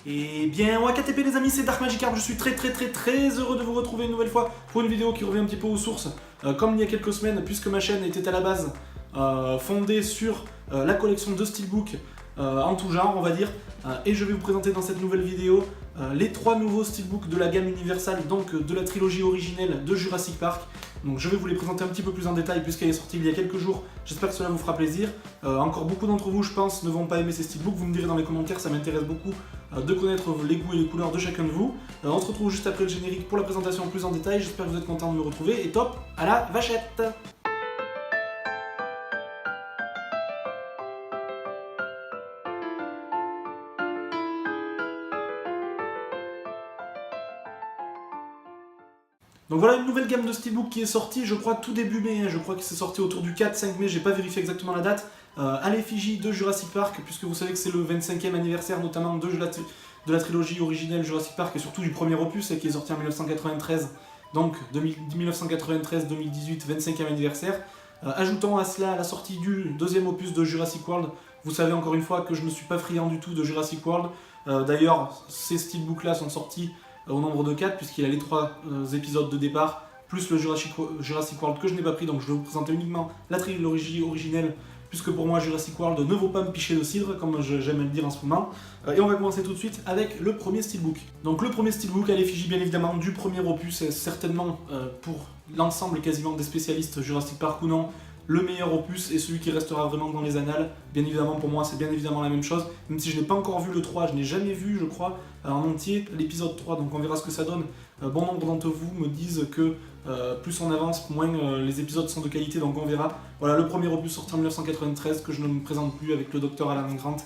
Et bien, WAKTP les amis, c'est Dark Magikarp, je suis très heureux de vous retrouver une nouvelle fois pour une vidéo qui revient un petit peu aux sources, comme il y a quelques semaines, puisque ma chaîne était à la base fondée sur la collection de steelbooks en tout genre, on va dire, et je vais vous présenter dans cette nouvelle vidéo les 3 nouveaux steelbooks de la gamme universelle, donc de la trilogie originelle de Jurassic Park. Donc je vais vous les présenter un petit peu plus en détail puisqu'elle est sortie il y a quelques jours, j'espère que cela vous fera plaisir. Encore beaucoup d'entre vous, je pense, ne vont pas aimer ces steelbooks, vous me direz dans les commentaires, ça m'intéresse beaucoup de connaître les goûts et les couleurs de chacun de vous. On se retrouve juste après le générique pour la présentation plus en détail, j'espère que vous êtes contents de me retrouver, et top, à la vachette! Donc voilà une nouvelle gamme de steelbooks qui est sortie, je crois tout début mai, je crois que c'est sorti autour du 4-5 mai, j'ai pas vérifié exactement la date, à l'effigie de Jurassic Park, puisque vous savez que c'est le 25e anniversaire notamment de la trilogie originelle Jurassic Park et surtout du premier opus qui est sorti en 1993, donc 1993-2018, 25e anniversaire. Ajoutons à cela la sortie du deuxième opus de Jurassic World, vous savez encore une fois que je ne suis pas friand du tout de Jurassic World, d'ailleurs ces steelbooks là sont sortis au nombre de 4, puisqu'il a les 3 épisodes de départ, plus le Jurassic World que je n'ai pas pris, donc je vais vous présenter uniquement la trilogie originelle, puisque pour moi Jurassic World ne vaut pas me picher de cidre, comme j'aime le dire en ce moment. Et on va commencer tout de suite avec le premier steelbook. Donc le premier steelbook à l'effigie bien évidemment du premier opus, est certainement pour l'ensemble quasiment des spécialistes Jurassic Park ou non, le meilleur opus et celui qui restera vraiment dans les annales. Bien évidemment pour moi c'est bien évidemment la même chose, même si je n'ai pas encore vu le 3, je n'ai jamais vu je crois en entier l'épisode 3, donc on verra ce que ça donne. Bon nombre d'entre vous me disent que plus on avance, moins les épisodes sont de qualité, donc on verra. Voilà le premier opus sorti en 1993 que je ne me présente plus, avec le docteur Alan Grant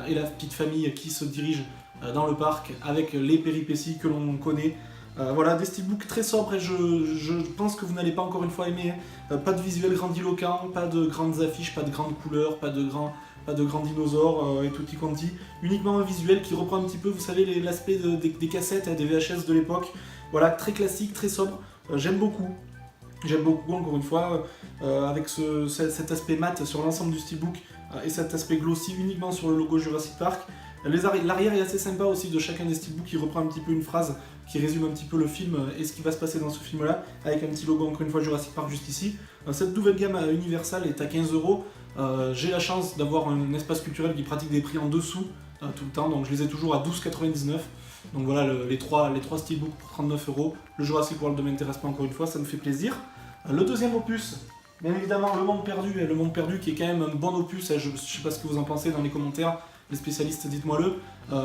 et la petite famille qui se dirige dans le parc avec les péripéties que l'on connaît. Voilà, des steelbooks très sobres et je pense que vous n'allez pas encore une fois aimer. Pas de visuel grandiloquent, pas de grandes affiches, pas de grandes couleurs, pas de grands dinosaures et tutti quanti. Uniquement un visuel qui reprend un petit peu, vous savez, l'aspect des cassettes, des VHS de l'époque. Voilà, très classique, très sobre. J'aime beaucoup. J'aime beaucoup, encore une fois, avec cet aspect mat sur l'ensemble du steelbook et cet aspect glossy uniquement sur le logo Jurassic Park. L'arrière est assez sympa aussi de chacun des steelbooks, qui reprend un petit peu une phrase qui résume un petit peu le film et ce qui va se passer dans ce film là, avec un petit logo encore une fois Jurassic Park juste ici. Cette nouvelle gamme universelle est à 15 €. J'ai la chance d'avoir un espace culturel qui pratique des prix en dessous tout le temps, donc je les ai toujours à 12,99 €. Donc voilà les trois steelbooks pour 39 €. Le Jurassic World ne m'intéresse pas encore une fois, ça me fait plaisir. Le deuxième opus, bien évidemment Le Monde Perdu, et Le Monde Perdu qui est quand même un bon opus, je ne sais pas ce que vous en pensez dans les commentaires, les spécialistes dites-moi-le,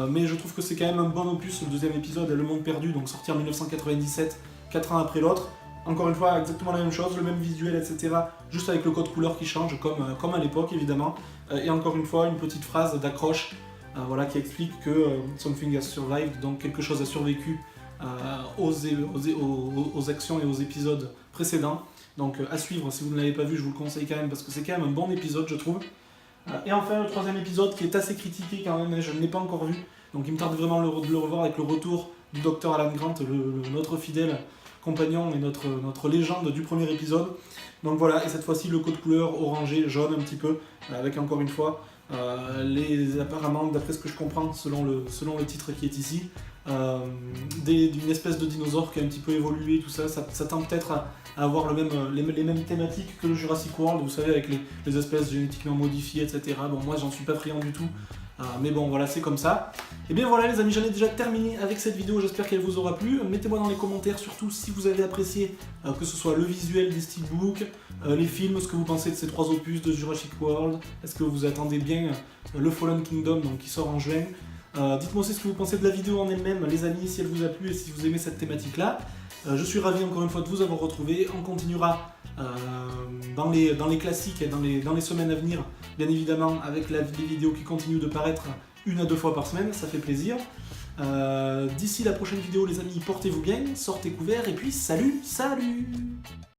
mais je trouve que c'est quand même un bon opus, le deuxième épisode, Le Monde Perdu, donc sorti en 1997, 4 ans après l'autre. Encore une fois, exactement la même chose, le même visuel, etc. Juste avec le code couleur qui change, comme à l'époque évidemment. Et encore une fois, une petite phrase d'accroche voilà, qui explique que something has survived, donc quelque chose a survécu aux actions et aux épisodes précédents. Donc à suivre, si vous ne l'avez pas vu, je vous le conseille quand même, parce que c'est quand même un bon épisode, je trouve. Et enfin le troisième épisode qui est assez critiqué quand même, je ne l'ai pas encore vu, donc il me tarde vraiment de le revoir, avec le retour du docteur Alan Grant, notre fidèle compagnon et notre légende du premier épisode. Donc voilà, et cette fois-ci le code couleur orangé, jaune un petit peu, avec encore une fois apparemment, d'après ce que je comprends, selon le titre qui est ici, d'une espèce de dinosaure qui a un petit peu évolué, tout ça, ça tend peut-être à avoir les mêmes thématiques que le Jurassic World, vous savez, avec les espèces génétiquement modifiées, etc. Bon, moi j'en suis pas friand du tout, mais bon, voilà, c'est comme ça. Et bien voilà les amis, j'en ai déjà terminé avec cette vidéo, j'espère qu'elle vous aura plu. Mettez-moi dans les commentaires surtout si vous avez apprécié, que ce soit le visuel des steelbooks, les films, ce que vous pensez de ces 3 opus de Jurassic World, est-ce que vous attendez bien le Fallen Kingdom, donc qui sort en juin. Dites-moi aussi ce que vous pensez de la vidéo en elle-même, les amis, si elle vous a plu et si vous aimez cette thématique-là. Je suis ravi encore une fois de vous avoir retrouvé. On continuera dans les classiques et dans les semaines à venir, bien évidemment, avec les vidéos qui continuent de paraître 1 à 2 fois par semaine, ça fait plaisir. D'ici la prochaine vidéo les amis, portez-vous bien, sortez couverts et puis salut.